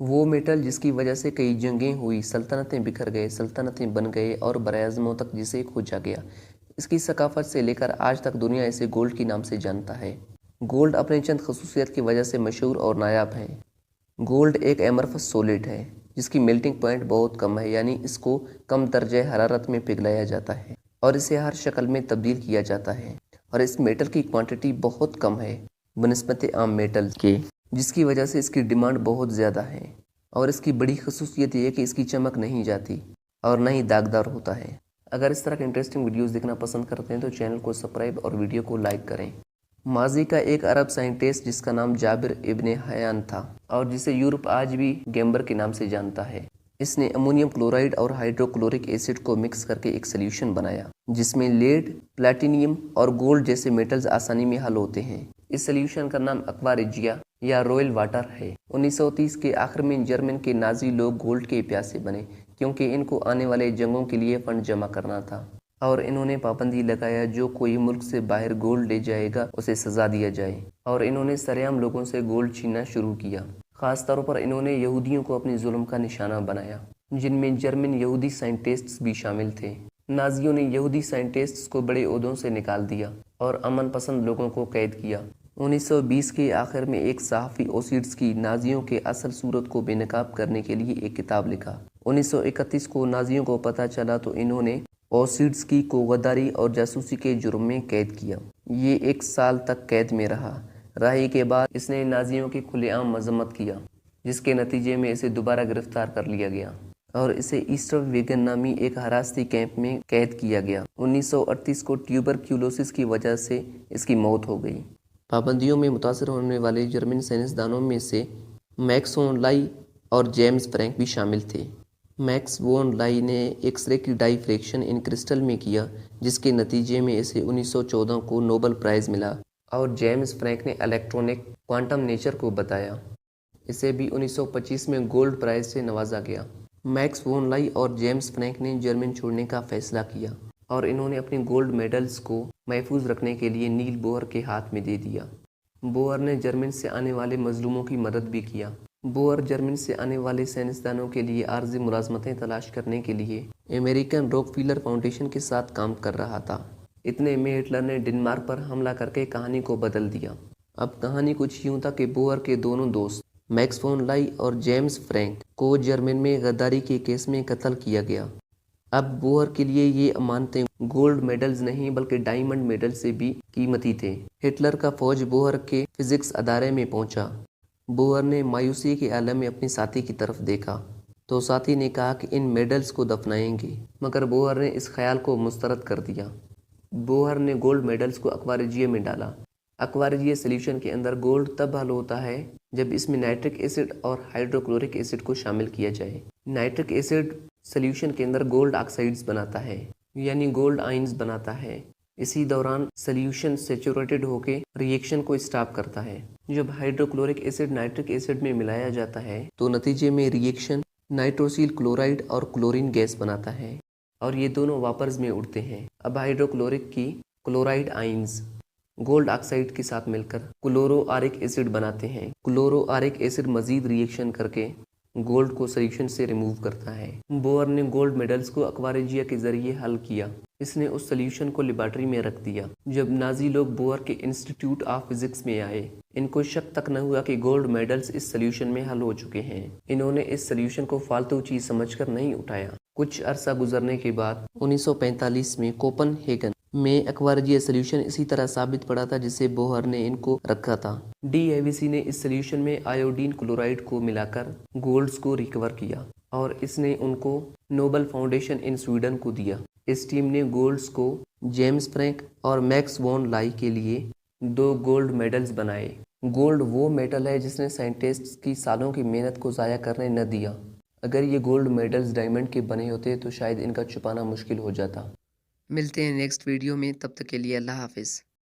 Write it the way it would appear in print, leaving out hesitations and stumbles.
وہ میٹل جس کی وجہ سے کئی جنگیں ہوئی، سلطنتیں بکھر گئے، سلطنتیں بن گئے اور براعظموں تک جسے کھوجا گیا۔ اس کی ثقافت سے لے کر آج تک دنیا اسے گولڈ کے نام سے جانتا ہے۔ گولڈ اپنے چند خصوصیت کی وجہ سے مشہور اور نایاب ہے۔ گولڈ ایک ایمرفس سولڈ ہے جس کی میلٹنگ پوائنٹ بہت کم ہے، یعنی اس کو کم درجہ حرارت میں پگھلایا جاتا ہے اور اسے ہر شکل میں تبدیل کیا جاتا ہے، اور اس میٹل کی کوانٹٹی بہت کم ہے بنسبت عام میٹل کے، جس کی وجہ سے اس کی ڈیمانڈ بہت زیادہ ہے۔ اور اس کی بڑی خصوصیت یہ ہے کہ اس کی چمک نہیں جاتی اور نہ ہی داغدار ہوتا ہے۔ اگر اس طرح کے انٹرسٹنگ ویڈیوز دیکھنا پسند کرتے ہیں تو چینل کو سبسکرائب اور ویڈیو کو لائک کریں۔ ماضی کا ایک عرب سائنٹسٹ جس کا نام جابر ابن حیان تھا اور جسے یورپ آج بھی گیمبر کے نام سے جانتا ہے، اس نے امونیم کلورائڈ اور ہائیڈرو کلورک ایسڈ کو مکس کر کے ایک سلیوشن بنایا جس میں لیڈ، پلاٹینیم اور گولڈ جیسے میٹلز آسانی میں حل ہوتے ہیں۔ اس سلیوشن کا نام اکوا ریجیا یا رویل واٹر ہے۔ 1930 کے آخر میں جرمن کے نازی لوگ گولڈ کے پیاسے بنے کیونکہ ان کو آنے والے جنگوں کے لیے فنڈ جمع کرنا تھا، اور انہوں نے پابندی لگایا جو کوئی ملک سے باہر گولڈ لے جائے گا اسے سزا دیا جائے، اور انہوں نے سرعام لوگوں سے گولڈ چھیننا شروع کیا۔ خاص طور پر انہوں نے یہودیوں کو اپنے ظلم کا نشانہ بنایا، جن میں جرمن یہودی سائنٹسٹس بھی شامل تھے۔ نازیوں نے یہودی سائنٹسٹس کو بڑے عہدوں سے نکال دیا اور امن پسند لوگوں کو قید کیا۔ 1920 کے آخر میں ایک صحافی اوسیڈس کی نازیوں کے اصل صورت کو بے نقاب کرنے کے لیے ایک کتاب لکھا۔ 1931 کو نازیوں کو پتہ چلا تو انہوں نے اوسیڈس کی کو غداری اور جاسوسی کے جرم میں قید کیا۔ یہ 1 سال تک قید میں رہا۔ رہائی کے بعد اس نے نازیوں کی کھلے عام مذمت کیا، جس کے نتیجے میں اسے دوبارہ گرفتار کر لیا گیا اور اسے ایسٹر ویگن نامی ایک حراستی کیمپ میں قید کیا گیا۔ 1938 کو ٹیوبرکیولوسس کی وجہ سے اس کی موت ہو گئی۔ پابندیوں میں متاثر ہونے والے جرمن سائنسدانوں میں سے میکس وون لائی اور جیمز فرینک بھی شامل تھے۔ میکس وون لائی نے ایکس رے کی ڈائی فریکشن ان کرسٹل میں کیا، جس کے نتیجے میں اسے 1914 کو نوبل پرائز ملا، اور جیمز فرینک نے الیکٹرونک کوانٹم نیچر کو بتایا۔ اسے بھی 1925 میں گولڈ پرائز سے نوازا گیا۔ میکس وون لائی اور جیمز فرینک نے جرمن چھوڑنے کا فیصلہ کیا اور انہوں نے اپنے گولڈ میڈلز کو محفوظ رکھنے کے لیے نیل بوہر کے ہاتھ میں دے دیا۔ بوہر نے جرمن سے آنے والے مظلوموں کی مدد بھی کیا۔ بوہر جرمن سے آنے والے سائنسدانوں کے لیے عارضی ملازمتیں تلاش کرنے کے لیے امریکن راک فیلر فاؤنڈیشن کے ساتھ کام کر رہا تھا۔ اتنے میں ہٹلر نے ڈنمارک پر حملہ کر کے کہانی کو بدل دیا۔ اب کہانی کچھ یوں تھا کہ بوہر کے دونوں دوست میکس وون لائی اور جیمز فرینک کو جرمن میں غداری کے کیس میں قتل کیا گیا۔ اب بوہر کے لیے یہ امانتیں گولڈ میڈلز نہیں بلکہ ڈائمنڈ میڈل سے بھی قیمتی تھے۔ ہٹلر کا فوج بوہر کے فزکس ادارے میں پہنچا۔ بوہر نے مایوسی کے عالم میں اپنے ساتھی کی طرف دیکھا تو ساتھی نے کہا کہ ان میڈلز کو دفنائیں گے، مگر بوہر نے اس خیال کو مسترد کر دیا۔ بوہر نے گولڈ میڈلز کو اکوا ریجیا میں ڈالا۔ اکوا ریجیا سلیوشن کے اندر گولڈ تب حل ہوتا ہے جب اس میں نائٹرک ایسڈ اور ہائیڈرو کلورک ایسڈ کو شامل کیا جائے۔ نائٹرک ایسڈ سلیوشن کے اندر گولڈ آکسائڈز بناتا ہے، یعنی گولڈ آئنز بناتا ہے۔ اسی دوران سلیوشن سیچوریٹڈ ہو کے ری ایکشن کو اسٹاپ کرتا ہے۔ جب hydrochloric acid nitric acid میں ملایا جاتا ہے تو نتیجے میں ری ایکشن نائٹروسیل کلورائڈ اور کلورین گیس بناتا ہے، اور یہ دونوں واپرز میں اڑتے ہیں۔ اب ہائیڈرو کلورک کی کلورائڈ آئنز گولڈ آکسائڈ کے ساتھ مل کر کلورو آرک ایسڈ بناتے ہیں۔ کلورو آرک ایسڈ مزید ری ایکشن کر کے گولڈ کو سلیوشن سے ریموو کرتا ہے۔ بوہر نے گولڈ میڈلز کو اکوا ریجیا کے ذریعے حل کیا۔ اس نے اس سلیوشن کو لیبارٹری میں رکھ دیا۔ جب نازی لوگ بوہر کے انسٹیٹیوٹ آف فزکس میں آئے، ان کو شک تک نہ ہوا کہ گولڈ میڈلز اس سلیوشن میں حل ہو چکے ہیں۔ انہوں نے اس سلیوشن کو فالتو چیز سمجھ کر نہیں اٹھایا۔ کچھ عرصہ گزرنے کے بعد 1945 میں کوپن ہیگن میں اکوا ریجیا سلیوشن اسی طرح ثابت پڑا تھا جسے بوہر نے ان کو رکھا تھا۔ ڈی ایویسی نے اس سلیوشن میں آیوڈین کلورائڈ کو ملا کر گولڈز کو ریکور کیا اور اس نے ان کو نوبل فاؤنڈیشن ان سویڈن کو دیا۔ اس ٹیم نے گولڈز کو جیمز فرینک اور میکس وون لائی کے لیے 2 گولڈ میڈلز بنائے۔ گولڈ وہ میٹل ہے جس نے سائنٹسٹس کی سالوں کی محنت کو ضائع کرنے نہ دیا۔ اگر یہ گولڈ میڈلز ڈائمنڈ کے بنے ہوتے تو شاید ان کا چھپانا مشکل ہو جاتا۔ ملتے ہیں نیکسٹ ویڈیو میں، تب تک کے لیے اللہ حافظ۔